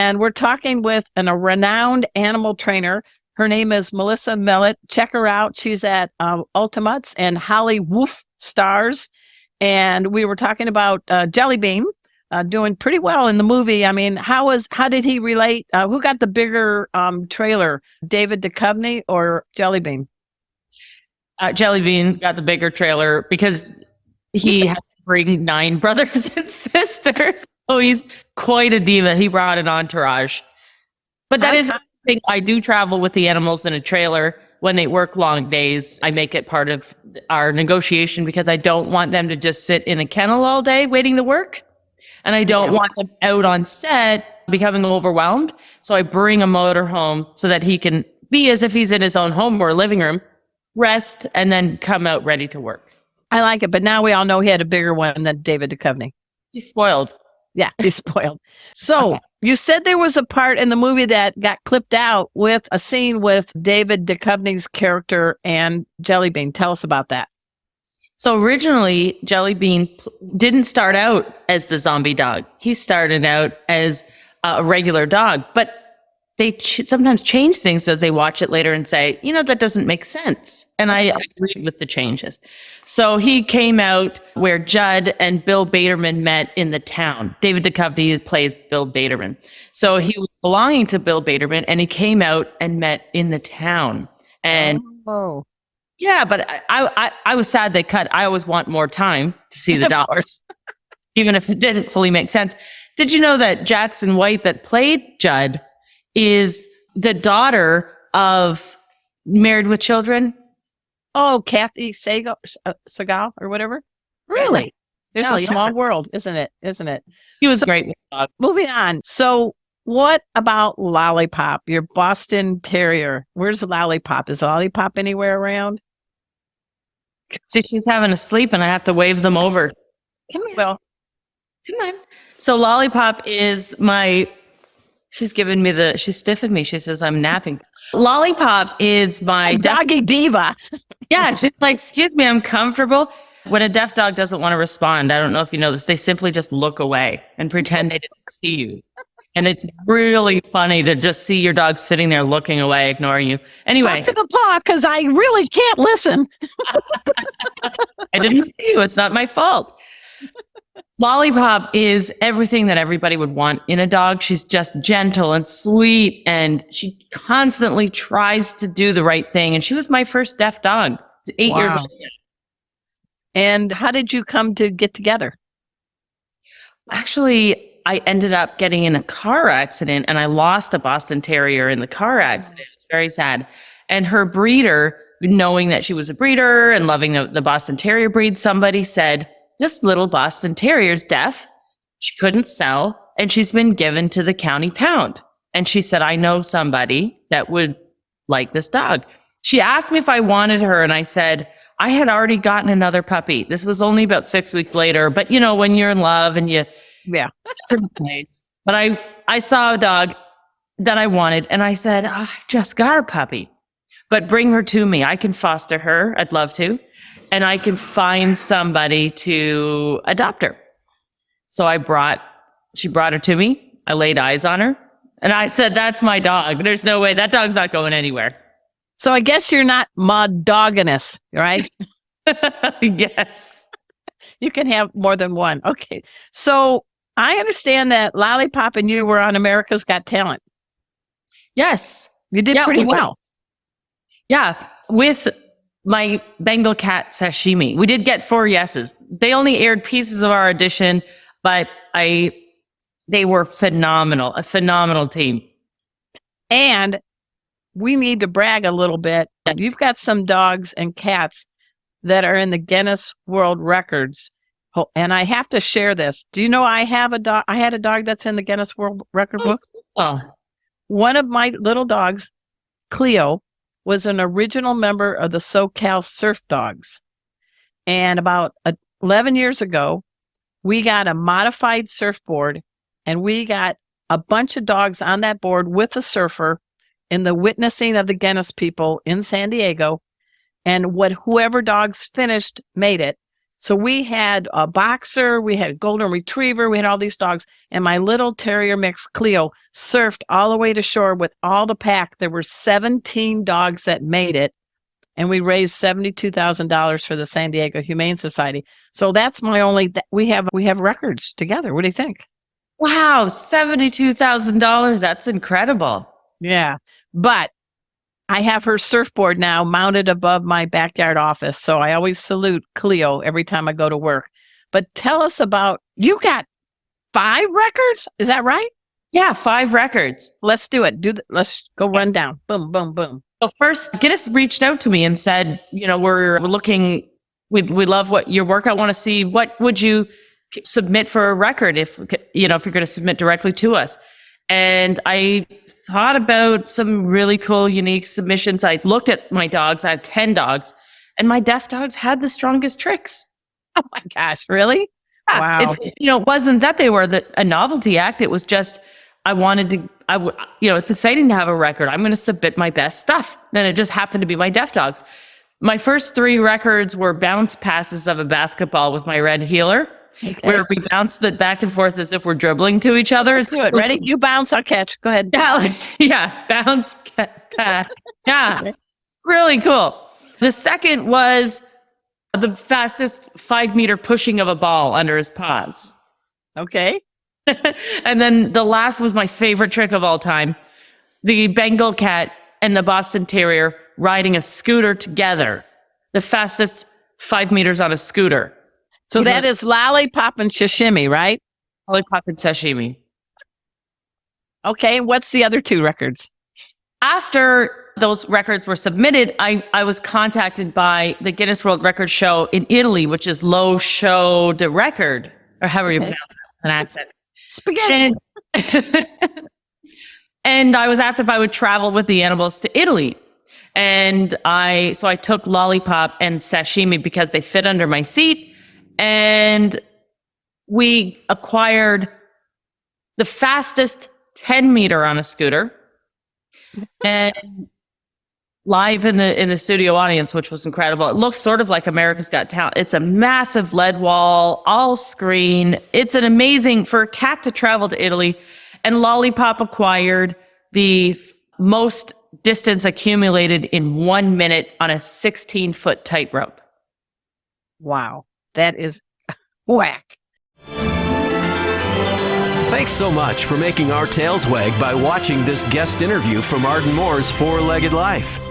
And we're talking with a renowned animal trainer. Her name is Melissa Millett. Check her out. She's at Ultimates and Holly Woof Stars. And we were talking about Jelly Bean doing pretty well in the movie. I mean, how did he relate? Who got the bigger trailer, David Duchovny or Jelly Bean? Jelly Bean got the bigger trailer because he had to bring 9 brothers and sisters. So he's quite a diva. He brought an entourage. But that is the thing. I do travel with the animals in a trailer when they work long days. I make it part of our negotiation because I don't want them to just sit in a kennel all day waiting to work. And I don't want them out on set becoming overwhelmed. So I bring a motorhome so that he can be as if he's in his own home or living room, rest, and then come out ready to work. I like it. But now we all know he had a bigger one than David Duchovny. He's spoiled. Yeah, he's spoiled. So you said there was a part in the movie that got clipped out with a scene with David Duchovny's character and Jelly Bean. Tell us about that. So originally, Jelly Bean didn't start out as the zombie dog. He started out as a regular dog, but they sometimes change things as they watch it later and say, that doesn't make sense. And I agreed with the changes. So he came out where Judd and Bill Baderman met in the town. David Duchovny plays Bill Baderman. So he was belonging to Bill Baderman and he came out and met in the town. And yeah, but I was sad they cut. I always want more time to see the dog, even if it didn't fully make sense. Did you know that Jackson White that played Judd is the daughter of Married with Children? Oh, Kathy Sagal or whatever. Really? There's a small world, isn't it? He was great with the dog. Moving on. So what about Lollipop, your Boston Terrier? Where's Lollipop? Is Lollipop anywhere around? See, she's having a sleep and I have to wave them over. Come here. Well, come on. So Lollipop is she's stiffened me. She says, I'm napping. Lollipop is my doggy diva. Yeah. She's like, excuse me, I'm comfortable. When a deaf dog doesn't want to respond, I don't know if you know this, they simply just look away and pretend they didn't see you. And it's really funny to just see your dog sitting there looking away, ignoring you. Anyway. Back to the paw, because I really can't listen. I didn't see you. It's not my fault. Lollipop is everything that everybody would want in a dog. She's just gentle and sweet, and she constantly tries to do the right thing. And she was my first deaf dog, 8 years old. And how did you come to get together? Actually, I ended up getting in a car accident, and I lost a Boston Terrier in the car accident. It was very sad. And her breeder, knowing that she was a breeder and loving the Boston Terrier breed, somebody said, this little Boston Terrier's deaf. She couldn't sell, and she's been given to the county pound. And she said, I know somebody that would like this dog. She asked me if I wanted her, and I said, I had already gotten another puppy. This was only about 6 weeks later. But, when you're in love and but I saw a dog that I wanted, and I said, I just got a puppy. But bring her to me. I can foster her. I'd love to. And I can find somebody to adopt her. So she brought her to me. I laid eyes on her. And I said, that's my dog. There's no way. That dog's not going anywhere. So I guess you're not monogamous, right? Yes. You can have more than one. Okay. So I understand that Lollipop and you were on America's Got Talent. Yes. You did pretty well. Yeah. With my Bengal cat sashimi. We did get 4 yeses. They only aired pieces of our audition, but they were phenomenal, a phenomenal team. And we need to brag a little bit. You've got some dogs and cats that are in the Guinness World Records. And I have to share this. Do you know I had a dog that's in the Guinness World Record book? Oh. One of my little dogs, Cleo, was an original member of the SoCal Surf Dogs. And about 11 years ago, we got a modified surfboard, and we got a bunch of dogs on that board with a surfer in the witnessing of the Guinness people in San Diego. And whoever dogs finished made it. So we had a boxer, we had a golden retriever, we had all these dogs. And my little terrier mix, Cleo, surfed all the way to shore with all the pack. There were 17 dogs that made it. And we raised $72,000 for the San Diego Humane Society. So that's my only, we have records together. What do you think? Wow, $72,000. That's incredible. Yeah. But I have her surfboard now mounted above my backyard office. So I always salute Cleo every time I go to work. But tell us about, you got 5 records? Is that right? Yeah, 5 records. Let's do it. Let's go run down. Boom, boom, boom. Well, first, Guinness reached out to me and said, we're looking, we love what your work. I want to see, what would you submit for a record if you're going to submit directly to us? And I thought about some really cool, unique submissions. I looked at my dogs. I have 10 dogs, and my deaf dogs had the strongest tricks. Oh my gosh, really? Yeah, wow. It wasn't that they were a novelty act. It was just, I wanted to, it's exciting to have a record. I'm going to submit my best stuff. Then it just happened to be my deaf dogs. My first 3 records were bounce passes of a basketball with my red heeler, where we bounce it back and forth as if we're dribbling to each other. Let's do it. Ready? You bounce, I'll catch. Go ahead. Yeah, bounce, pass. Yeah, it's really cool. The second was the fastest 5-meter pushing of a ball under his paws. Okay. And then the last was my favorite trick of all time. The Bengal cat and the Boston Terrier riding a scooter together. The fastest 5 meters on a scooter. So that is Lollipop and Sashimi, right? Lollipop and Sashimi. Okay. What's the other 2 records? After those records were submitted, I was contacted by the Guinness World Records show in Italy, which is Lo Show de Record, or however you pronounce it, an accent. Spaghetti. And I was asked if I would travel with the animals to Italy. And I took Lollipop and Sashimi because they fit under my seat. And we acquired the fastest 10-meter on a scooter. And live in the studio audience, which was incredible. It looks sort of like America's Got Talent. It's a massive lead wall, all screen. It's an amazing, for a cat to travel to Italy. And Lollipop acquired the most distance accumulated in 1 minute on a 16-foot tightrope. Wow. That is whack. Thanks so much for making our tails wag by watching this guest interview from Arden Moore's Four-Legged Life.